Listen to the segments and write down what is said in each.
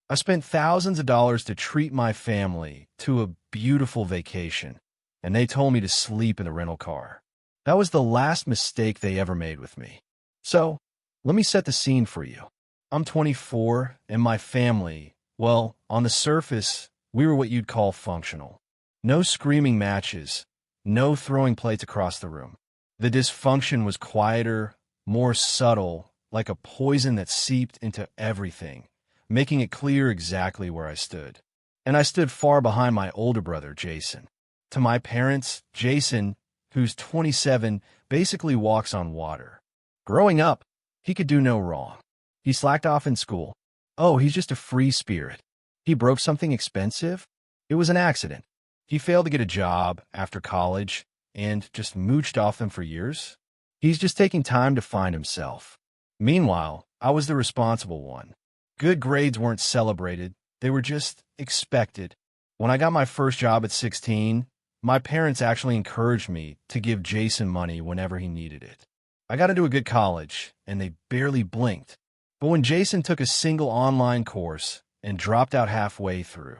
I spent thousands of dollars to treat my family to a beautiful vacation, and they told me to sleep in the rental car. That was the last mistake they ever made with me. So, let me set the scene for you. I'm 24, and my family, well, on the surface, we were what you'd call functional. No screaming matches, no throwing plates across the room. The dysfunction was quieter, more subtle, like a poison that seeped into everything, making it clear exactly where I stood. And I stood far behind my older brother, Jason. To my parents, Jason, who's 27, basically walks on water. Growing up, he could do no wrong. He slacked off in school. Oh, he's just a free spirit. He broke something expensive? It was an accident. He failed to get a job after college and just mooched off them for years. He's just taking time to find himself. Meanwhile, I was the responsible one. Good grades weren't celebrated. They were just expected. When I got my first job at 16, my parents actually encouraged me to give Jason money whenever he needed it. I got into a good college, and they barely blinked. But when Jason took a single online course and dropped out halfway through,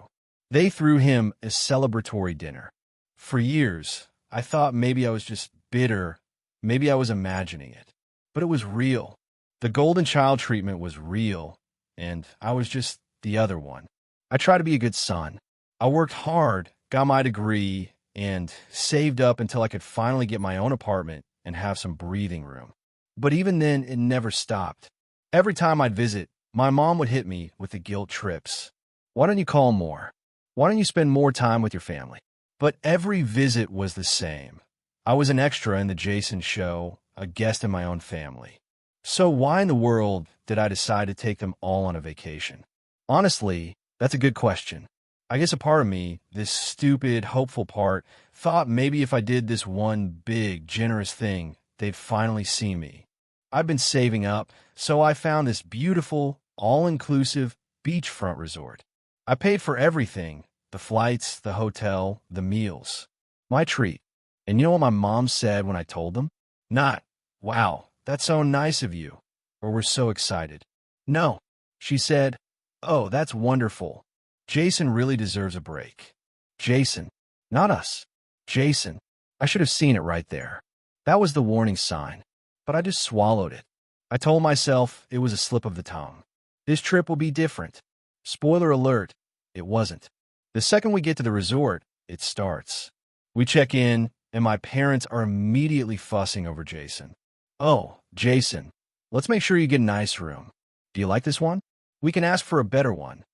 they threw him a celebratory dinner. For years, I thought maybe I was just bitter, maybe I was imagining it. But it was real. The golden child treatment was real, and I was just the other one. I tried to be a good son. I worked hard, got my degree, and saved up until I could finally get my own apartment and have some breathing room. But even then, it never stopped. Every time I'd visit, my mom would hit me with the guilt trips. Why don't you call more? Why don't you spend more time with your family? But every visit was the same. I was an extra in the Jason show, a guest in my own family. So why in the world did I decide to take them all on a vacation? Honestly, that's a good question. I guess a part of me, this stupid, hopeful part, thought maybe if I did this one big, generous thing, they'd finally see me. I'd been saving up, so I found this beautiful, all-inclusive beachfront resort. I paid for everything, the flights, the hotel, the meals. My treat. And you know what my mom said when I told them? Not, "Wow, that's so nice of you," or "We're so excited." No, she said, "Oh, that's wonderful. Jason really deserves a break." Jason, not us. Jason. I should have seen it right there. That was the warning sign, but I just swallowed it. I told myself it was a slip of the tongue. This trip will be different. Spoiler alert, it wasn't. The second we get to the resort, it starts. We check in, and my parents are immediately fussing over Jason. "Oh, Jason, let's make sure you get a nice room. Do you like this one? We can ask for a better one."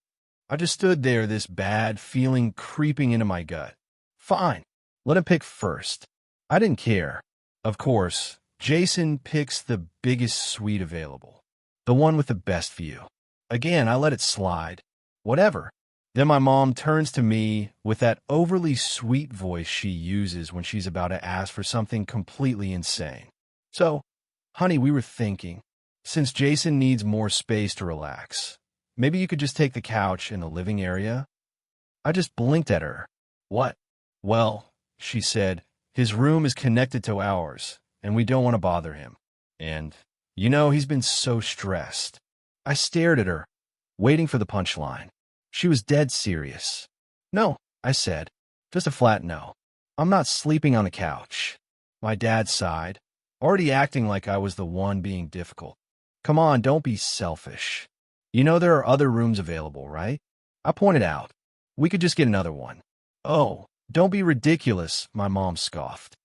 I just stood there, this bad feeling creeping into my gut. Fine, let him pick first. I didn't care. Of course, Jason picks the biggest suite available, the one with the best view. Again, I let it slide. Whatever. Then my mom turns to me with that overly sweet voice she uses when she's about to ask for something completely insane. "So, honey, we were thinking, since Jason needs more space to relax, maybe you could just take the couch in the living area?" I just blinked at her. "What?" "Well," she said, "his room is connected to ours, and we don't want to bother him. And, he's been so stressed." I stared at her, waiting for the punchline. She was dead serious. "No," I said, "just a flat no. I'm not sleeping on the couch." My dad sighed, already acting like I was the one being difficult. "Come on, don't be selfish. There are other rooms available, right?" I pointed out. "We could just get another one." "Oh, don't be ridiculous," my mom scoffed.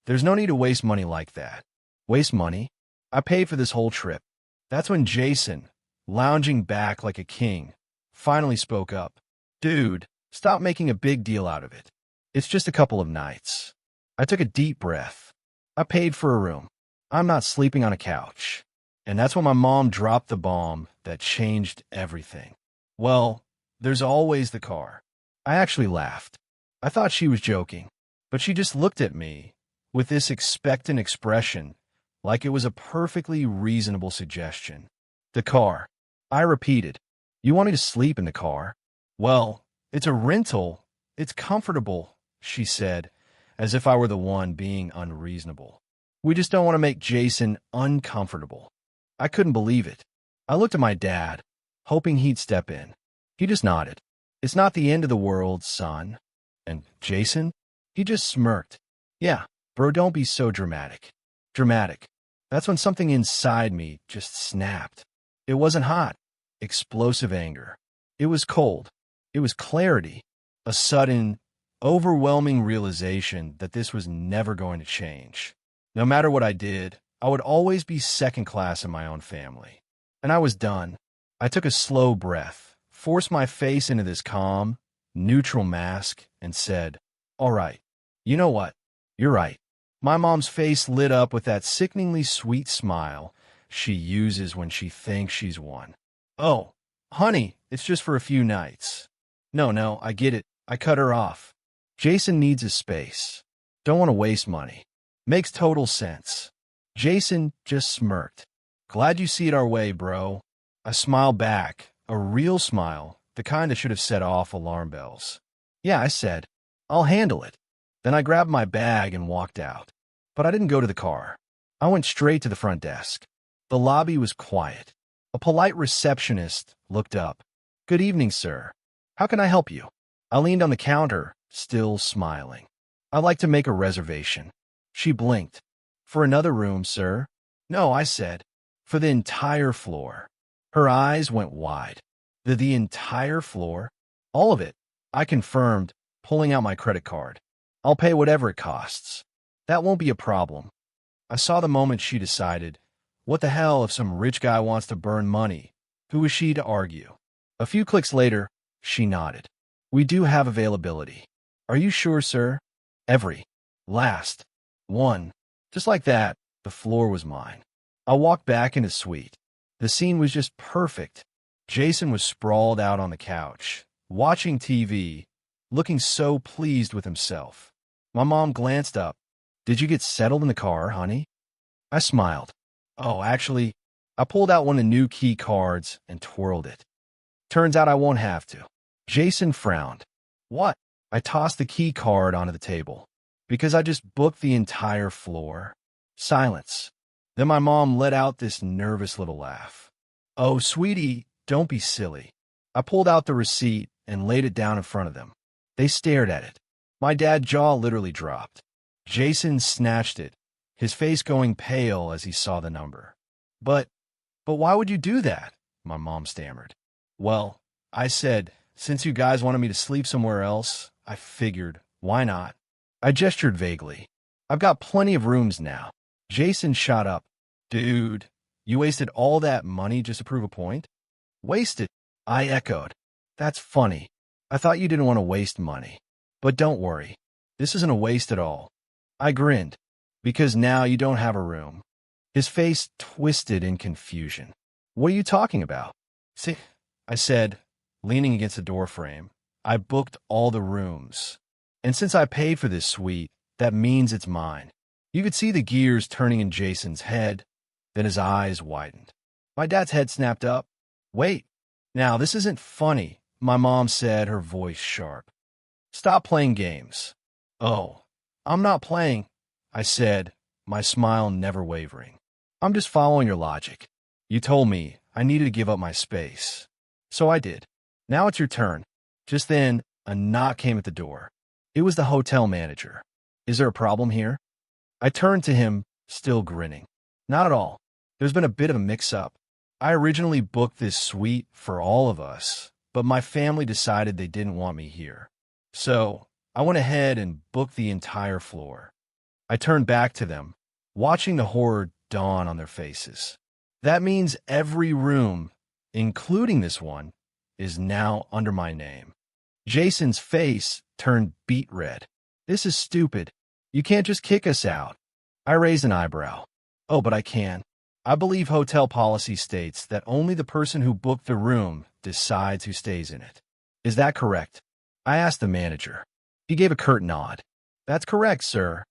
"There's no need to waste money like that." "Waste money? I paid for this whole trip." That's when Jason, lounging back like a king, finally spoke up. "Dude, stop making a big deal out of it. It's just a couple of nights." I took a deep breath. I paid for a room. I'm not sleeping on a couch. And that's when my mom dropped the bomb that changed everything. "Well, there's always the car." I actually laughed. I thought she was joking, but she just looked at me with this expectant expression, like it was a perfectly reasonable suggestion. "The car." I repeated. "You want me to sleep in the car?" "Well, it's a rental. It's comfortable," she said, as if I were the one being unreasonable. "We just don't want to make Jason uncomfortable." I couldn't believe it. I looked at my dad, hoping he'd step in. He just nodded. It's not the end of the world, son. And Jason? He just smirked. Yeah, bro, don't be so dramatic. Dramatic. That's when something inside me just snapped. It wasn't hot, explosive anger. It was cold. It was clarity. A sudden, overwhelming realization that this was never going to change. No matter what I did, I would always be second class in my own family. And I was done. I took a slow breath, forced my face into this calm, neutral mask, and said, "All right, you know what? You're right." My mom's face lit up with that sickeningly sweet smile she uses when she thinks she's won. "Oh, honey, it's just for a few nights." No, I get it. I cut her off. Jason needs his space. Don't want to waste money. Makes total sense. Jason just smirked. "Glad you see it our way, bro." I smiled back, a real smile, the kind that should have set off alarm bells. "Yeah," I said. "I'll handle it." Then I grabbed my bag and walked out. But I didn't go to the car. I went straight to the front desk. The lobby was quiet. A polite receptionist looked up. "Good evening, sir. How can I help you?" I leaned on the counter, still smiling. "I'd like to make a reservation." She blinked. "For another room, sir?" "No," I said. "For the entire floor." Her eyes went wide. The entire floor? All of it, I confirmed, pulling out my credit card. "I'll pay whatever it costs." "That won't be a problem." I saw the moment she decided, what the hell if some rich guy wants to burn money? Who was she to argue? A few clicks later, she nodded. "We do have availability." "Are you sure, sir?" "Every last one." Just like that, the floor was mine. I walked back into the suite. The scene was just perfect. Jason was sprawled out on the couch, watching TV, looking so pleased with himself. My mom glanced up. "Did you get settled in the car, honey?" I smiled. "Oh, actually," I pulled out one of the new key cards and twirled it. "Turns out I won't have to." Jason frowned. "What?" I tossed the key card onto the table. "Because I just booked the entire floor." Silence. Then my mom let out this nervous little laugh. "Oh, sweetie, don't be silly." I pulled out the receipt and laid it down in front of them. They stared at it. My dad's jaw literally dropped. Jason snatched it, his face going pale as he saw the number. But why would you do that?" my mom stammered. "Well," I said, "since you guys wanted me to sleep somewhere else, I figured, why not?" I gestured vaguely. "I've got plenty of rooms now." Jason shot up. "Dude, you wasted all that money just to prove a point?" "Wasted?" I echoed. "That's funny. I thought you didn't want to waste money. But don't worry. This isn't a waste at all." I grinned. "Because now you don't have a room." His face twisted in confusion. "What are you talking about?" "See," I said, leaning against the doorframe. "I booked all the rooms. And since I paid for this suite, that means it's mine." You could see the gears turning in Jason's head, then his eyes widened. My dad's head snapped up. "Wait. Now, this isn't funny," my mom said, her voice sharp. "Stop playing games." "Oh, I'm not playing," I said, my smile never wavering. "I'm just following your logic. You told me I needed to give up my space. So I did. Now it's your turn." Just then, a knock came at the door. It was the hotel manager. "Is there a problem here?" I turned to him, still grinning. "Not at all. There's been a bit of a mix-up. I originally booked this suite for all of us, but my family decided they didn't want me here. So I went ahead and booked the entire floor." I turned back to them, watching the horror dawn on their faces. "That means every room, including this one, is now under my name." Jason's face turned beet red. "This is stupid. You can't just kick us out." I raised an eyebrow. "Oh, but I can. I believe hotel policy states that only the person who booked the room decides who stays in it. Is that correct?" I asked the manager. He gave a curt nod. "That's correct, sir."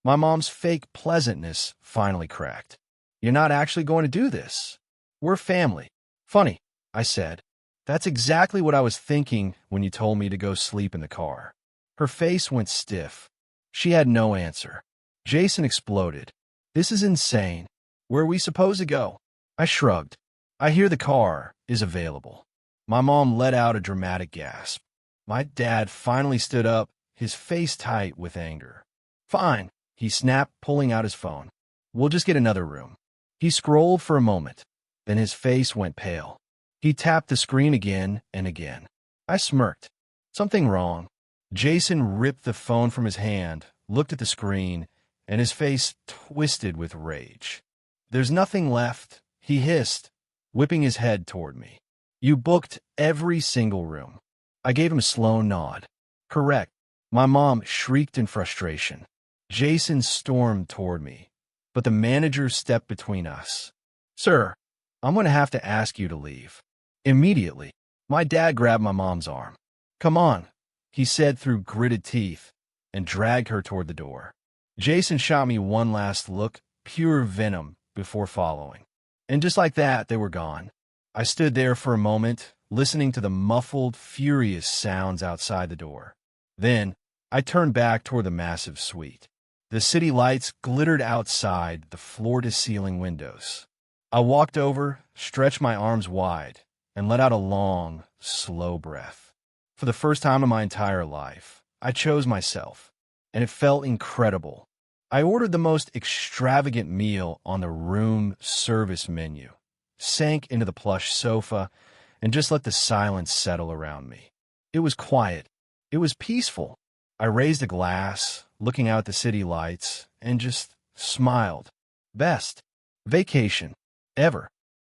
My mom's fake pleasantness finally cracked. "You're not actually going to do this?" "We're family." "Funny," I said. "That's exactly what I was thinking when you told me to go sleep in the car." Her face went stiff. She had no answer. Jason exploded. "This is insane. Where are we supposed to go?" I shrugged. "I hear the car is available." My mom let out a dramatic gasp. My dad finally stood up, his face tight with anger. Fine, he snapped, pulling out his phone. We'll just get another room. He scrolled for a moment. Then his face went pale. He tapped the screen again and again. I smirked. Something wrong. Jason ripped the phone from his hand, looked at the screen, and his face twisted with rage. There's nothing left, he hissed, whipping his head toward me. You booked every single room. I gave him a slow nod. Correct. My mom shrieked in frustration. Jason stormed toward me, but the manager stepped between us. Sir, I'm going to have to ask you to leave. Immediately, my dad grabbed my mom's arm. Come on, he said through gritted teeth, and dragged her toward the door. Jason shot me one last look, pure venom, before following. And just like that, they were gone. I stood there for a moment, listening to the muffled, furious sounds outside the door. Then, I turned back toward the massive suite. The city lights glittered outside the floor-to-ceiling windows. I walked over, stretched my arms wide, and let out a long, slow breath. For the first time in my entire life, I chose myself, and it felt incredible. I ordered the most extravagant meal on the room service menu, sank into the plush sofa, and just let the silence settle around me. It was quiet. It was peaceful. I raised a glass, looking out at the city lights, and just smiled. Best vacation ever.